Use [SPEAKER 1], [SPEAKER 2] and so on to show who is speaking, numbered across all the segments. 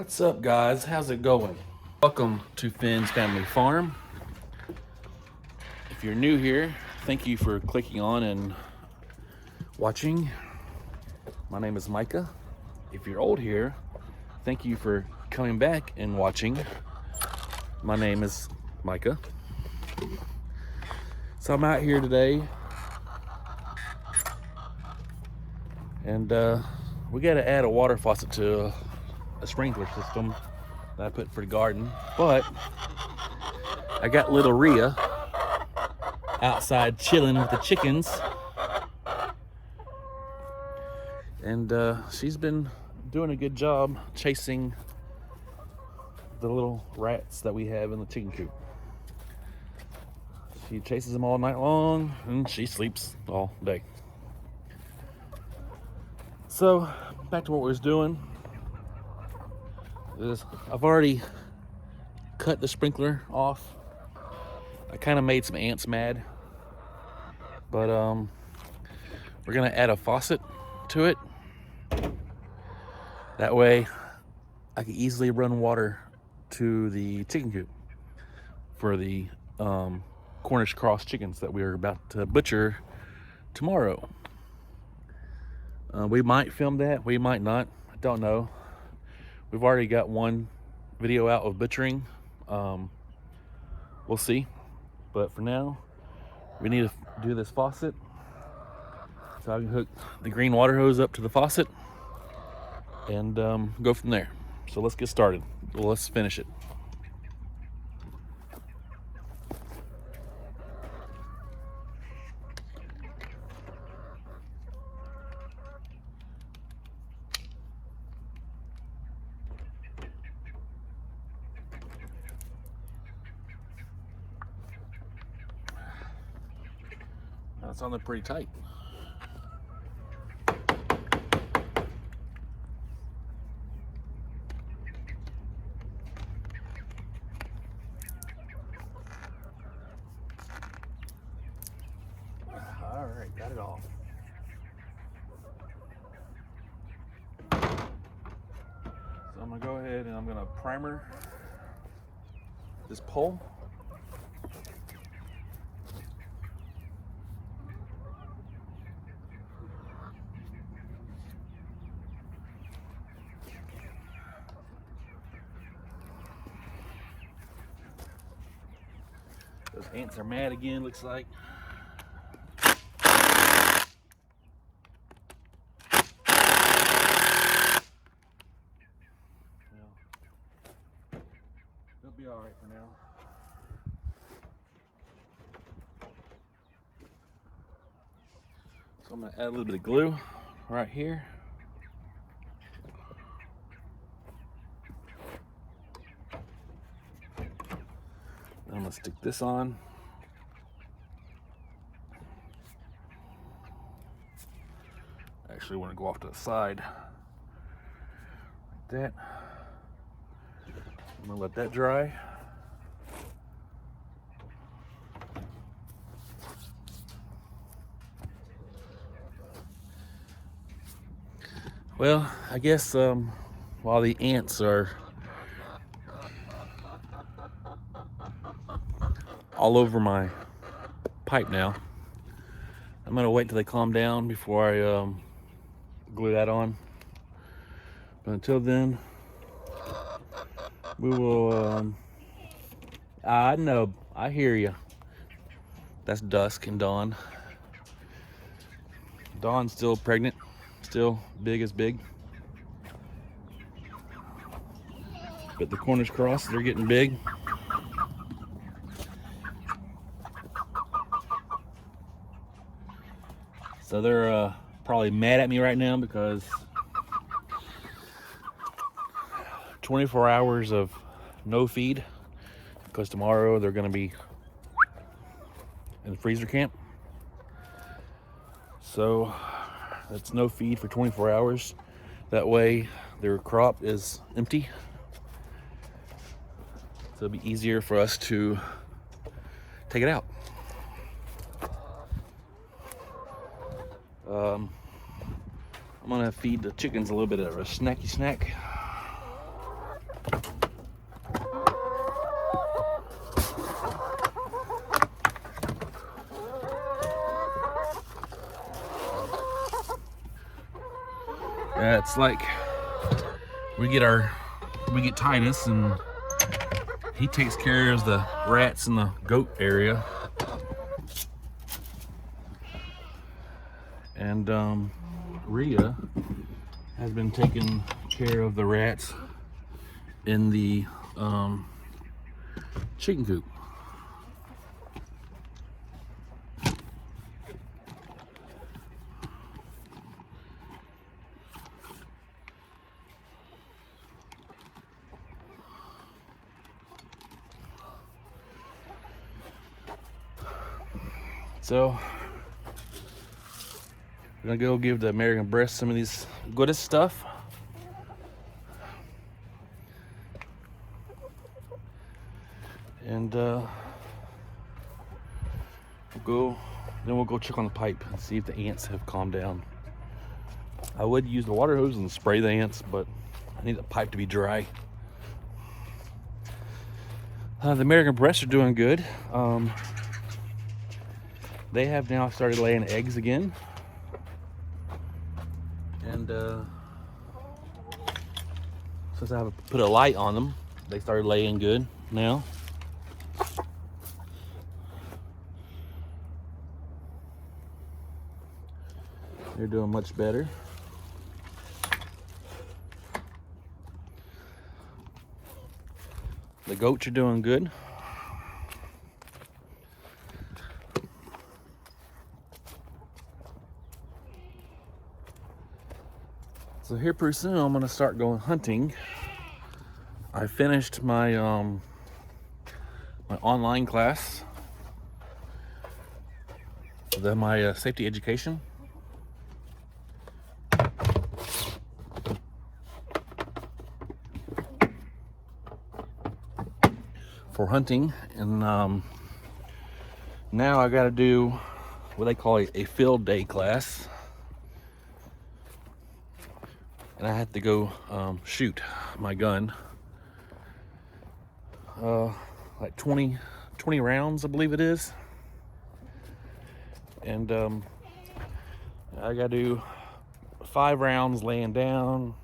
[SPEAKER 1] What's up, guys? How's it going? Welcome to Finn's Family Farm. If you're new here, thank you for clicking on and watching. My name is Micah. If you're old here, thank you for coming back and watching. My name is Micah. So I'm out here today, and we got to add a water faucet to a sprinkler system that I put for the garden. But I got little Rhea outside chilling with the chickens, and she's been doing a good job chasing the little rats that we have in the chicken coop. She chases them all night long and she sleeps all day. So back to what we was doing. I've already cut the sprinkler off. I kind of made some ants mad, but we're gonna add a faucet to it. That way I can easily run water to the chicken coop for the Cornish cross chickens that we're about to butcher tomorrow. We might film that, we might not, I don't know. We've already got one video out of butchering. We'll see. But for now, we need to do this faucet. So I can hook the green water hose up to the faucet and go from there. So let's get started. Well, let's finish it. That's on there pretty tight. All right, got it all. So I'm gonna go ahead and I'm gonna primer this pole. Those ants are mad again, looks like. Well, they'll be all right for now. So I'm gonna add a little bit of glue right here. I'm gonna stick this on. Actually want to go off to the side like that. I'm gonna let that dry. Well, I guess while the ants are all over my pipe now, I'm gonna wait till they calm down before I glue that on. But until then, we will I know, I hear you. That's Dusk and Dawn. Dawn's still pregnant, still big as big. But the Cornish cross, they're getting big. So they're probably mad at me right now because 24 hours of no feed, because tomorrow they're gonna be in the freezer camp. So that's no feed for 24 hours. That way their crop is empty. So it'll be easier for us to take it out. I'm gonna feed the chickens a little bit of a snacky snack. It's like we get Titus, and he takes care of the rats in the goat area. And Rhea has been taking care of the rats in the chicken coop. So we're gonna go give the American breast some of these goodest stuff. And we'll go check on the pipe and see if the ants have calmed down. I would use the water hose and spray the ants, but I need the pipe to be dry. The American breasts are doing good. They have now started laying eggs again. And since I have put a light on them, they started laying good now. They're doing much better. The goats are doing good. So here pretty soon I'm gonna start going hunting. I finished my my online class, my safety education. For hunting, and now I got to do what they call a field day class, and I have to go shoot my gun, like 20 rounds, I believe it is, and I got to do 5 rounds laying down,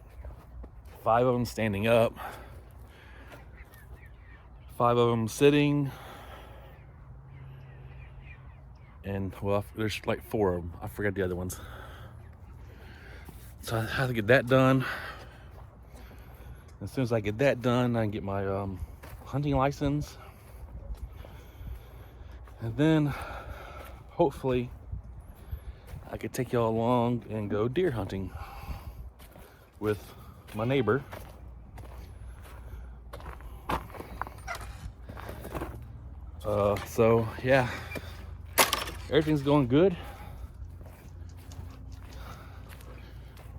[SPEAKER 1] 5 of them standing up, 5 of them sitting, and well, there's like 4 of them. I forgot the other ones. So I have to get that done. As soon as I get that done, I can get my hunting license, and then hopefully I could take y'all along and go deer hunting with my neighbor. So yeah, everything's going good.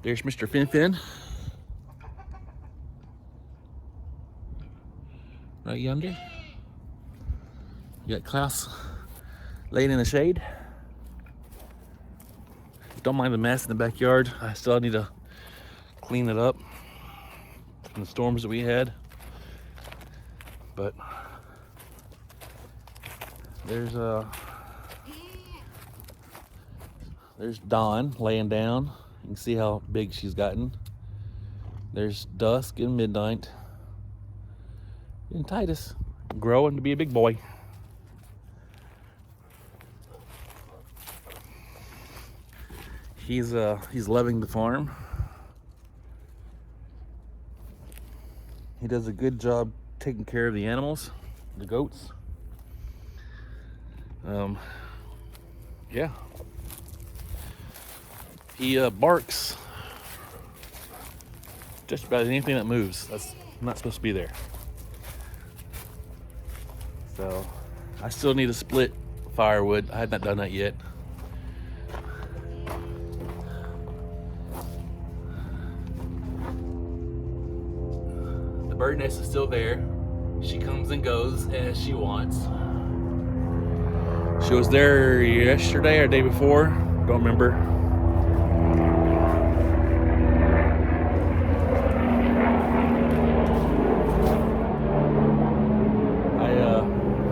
[SPEAKER 1] There's Mr. Fin right yonder. You got Klaus laying in the shade. Don't mind the mess in the backyard. I still need to clean it up from the storms that we had, but there's Dawn laying down. You can see how big she's gotten. There's Dusk and Midnight. And Titus growing to be a big boy. He's loving the farm. He does a good job taking care of the animals, the goats. Yeah. He barks just about anything that moves. That's not supposed to be there. So I still need to split firewood. I have not done that yet. The bird nest is still there. She comes and goes as she wants. She was there yesterday or day before, don't remember.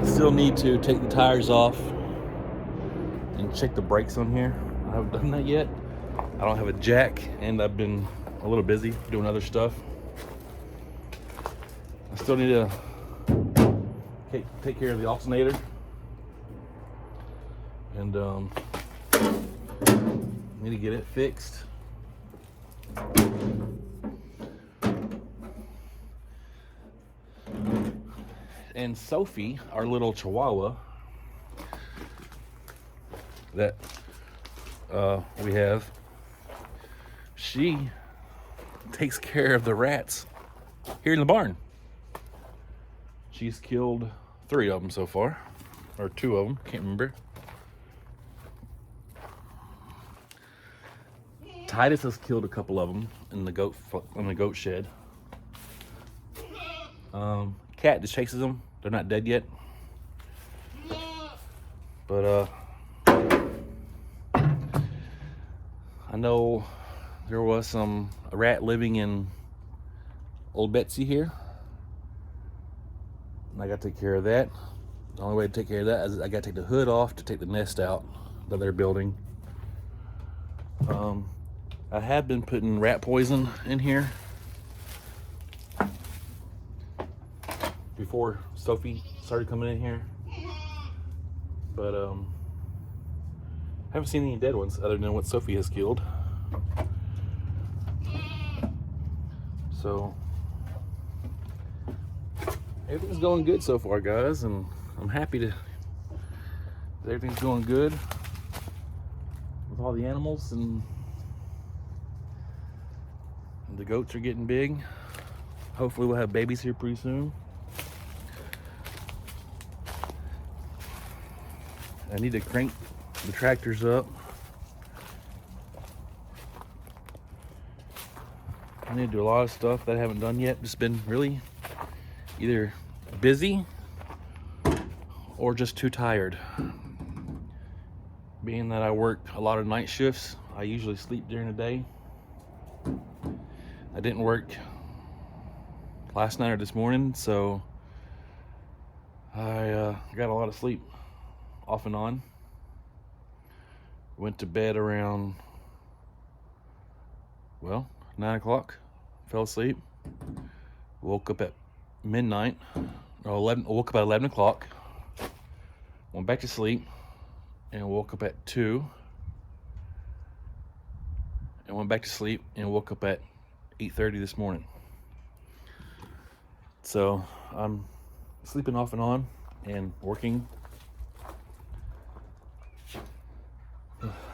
[SPEAKER 1] I still need to take the tires off and check the brakes on here. I haven't done that yet. I don't have a jack, and I've been a little busy doing other stuff. I still need to take care of the alternator, and need to get it fixed. And Sophie, our little chihuahua that we have, she takes care of the rats here in the barn. She's killed 3 of them so far, or 2 of them, can't remember. Titus has killed a couple of them in the goat shed. Cat just chases them. They're not dead yet. But I know there was a rat living in old Betsy here, and I got to take care of that. The only way to take care of that is I got to take the hood off to take the nest out that they're building. I have been putting rat poison in here before Sophie started coming in here, but I haven't seen any dead ones other than what Sophie has killed. So everything's going good so far, guys, and I'm happy that everything's going good with all the animals, and the goats are getting big. Hopefully we'll have babies here pretty soon. I need to crank the tractors up. I need to do a lot of stuff that I haven't done yet. Just been really either busy or just too tired. Being that I work a lot of night shifts, I usually sleep during the day. I didn't work last night or this morning, so I got a lot of sleep off and on. Went to bed around, well, 9 o'clock. Fell asleep. Woke up at midnight. Or 11. Woke up at 11 o'clock. Went back to sleep, and woke up at 2. And went back to sleep and woke up at 8:30 this morning. So I'm sleeping off and on and working.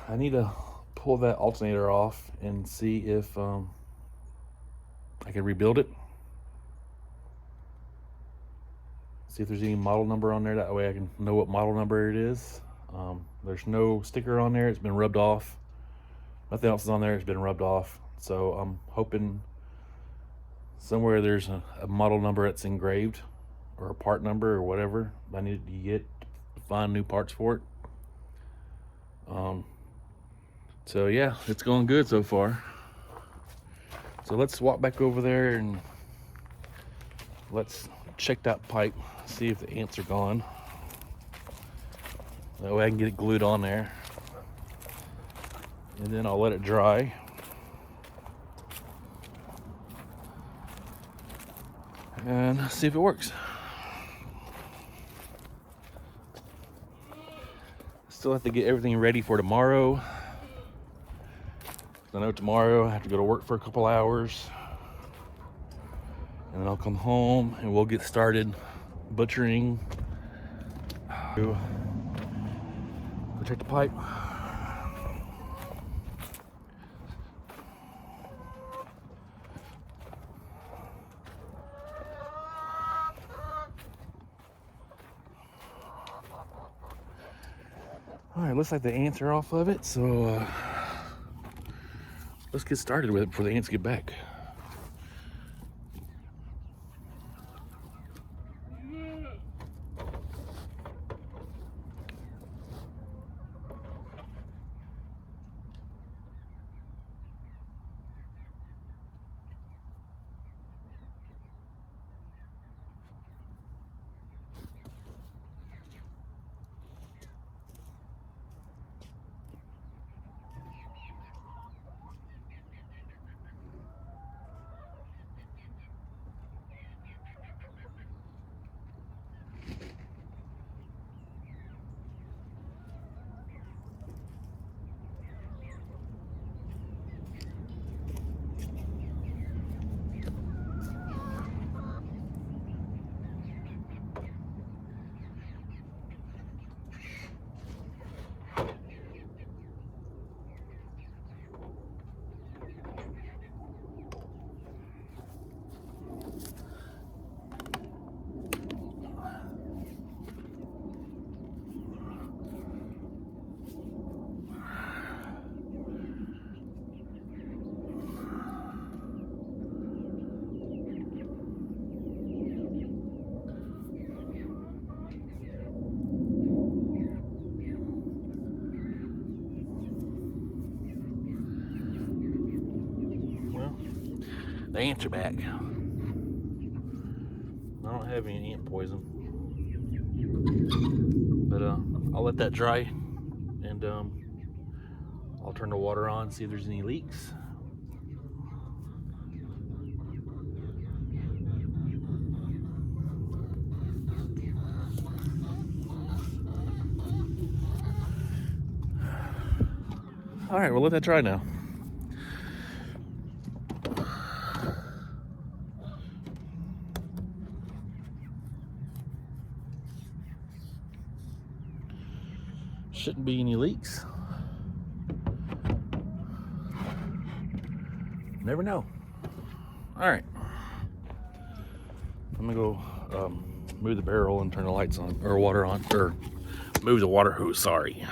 [SPEAKER 1] I need to pull that alternator off and see if I can rebuild it. See if there's any model number on there. That way I can know what model number it is. There's no sticker on there. It's been rubbed off. Nothing else is on there. It's been rubbed off. So I'm hoping somewhere there's a model number that's engraved, or a part number, or whatever I need to get to find new parts for it. So yeah, it's going good so far. So let's walk back over there and let's check that pipe, see if the ants are gone. That way I can get it glued on there, and then I'll let it dry. And see if it works. Still have to get everything ready for tomorrow. I know tomorrow I have to go to work for a couple hours, and then I'll come home and we'll get started butchering. Go check the pipe. All right, looks like the ants are off of it, so let's get started with it before the ants get back. The ants are back. I don't have any ant poison, but I'll let that dry, and I'll turn the water on, see if there's any leaks. All right, we'll let that dry now. Shouldn't be any leaks. Never know. All right, I'm gonna go move the barrel and turn the lights on, or water on, or move the water hose, sorry.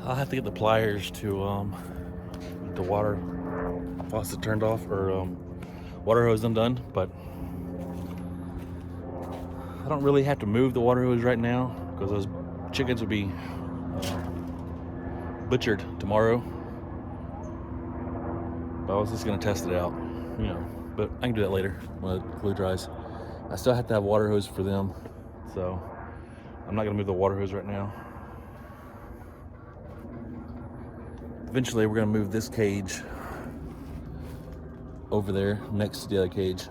[SPEAKER 1] I'll have to get the pliers to get the water faucet turned off, or water hose undone, but I don't really have to move the water hose right now because those chickens would be butchered tomorrow. But I was just gonna test it out, you know, but I can do that later when the glue dries. I still have to have water hose for them, so I'm not gonna move the water hose right now. Eventually, we're gonna move this cage over there next to the other cage.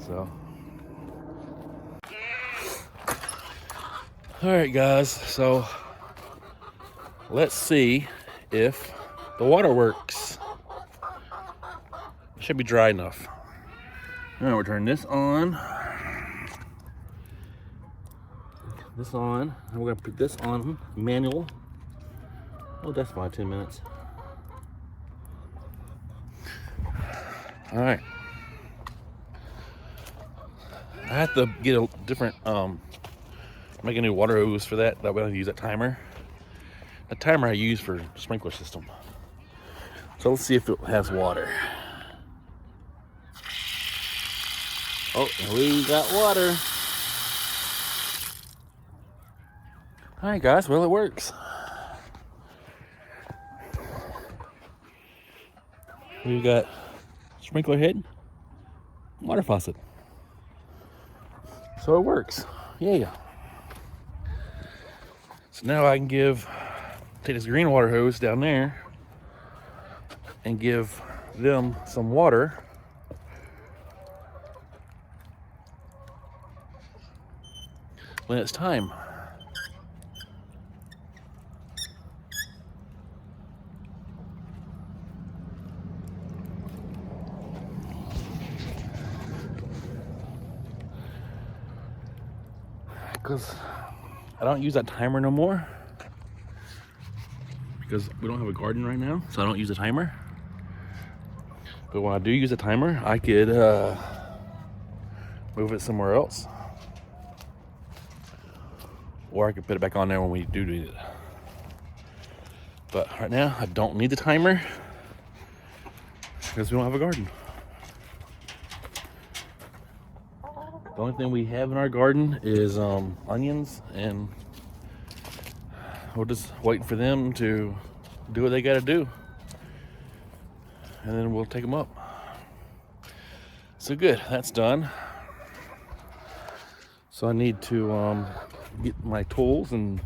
[SPEAKER 1] So, all right, guys. So let's see if the water works. It should be dry enough. Now we're turning this on. This on, and we're gonna put this on manual. Oh, that's fine, 10 minutes. All right. I have to get a different, make a new water hose for that. That way I can use that timer. The timer I use for sprinkler system. So let's see if it has water. Oh, we got water. All right, guys, well, it works. We've got sprinkler head, water faucet. So it works, yeah. So now I can take this green water hose down there and give them some water. When it's time. Because I don't use that timer no more, because we don't have a garden right now, so I don't use a timer. But when I do use a timer, I could move it somewhere else, or I could put it back on there when we do need it. But right now I don't need the timer because we don't have a garden. The only thing we have in our garden is onions, and we're just waiting for them to do what they got to do, and then we'll take them up. So good, that's done. So I need to get my tools and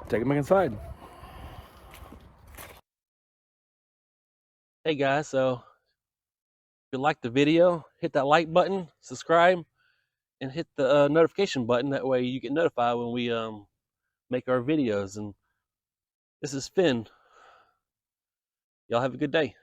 [SPEAKER 1] take them back inside. Hey guys, so if you like the video, hit that like button, subscribe, and hit the notification button. That way you get notified when we make our videos. And this is Finn. Y'all have a good day.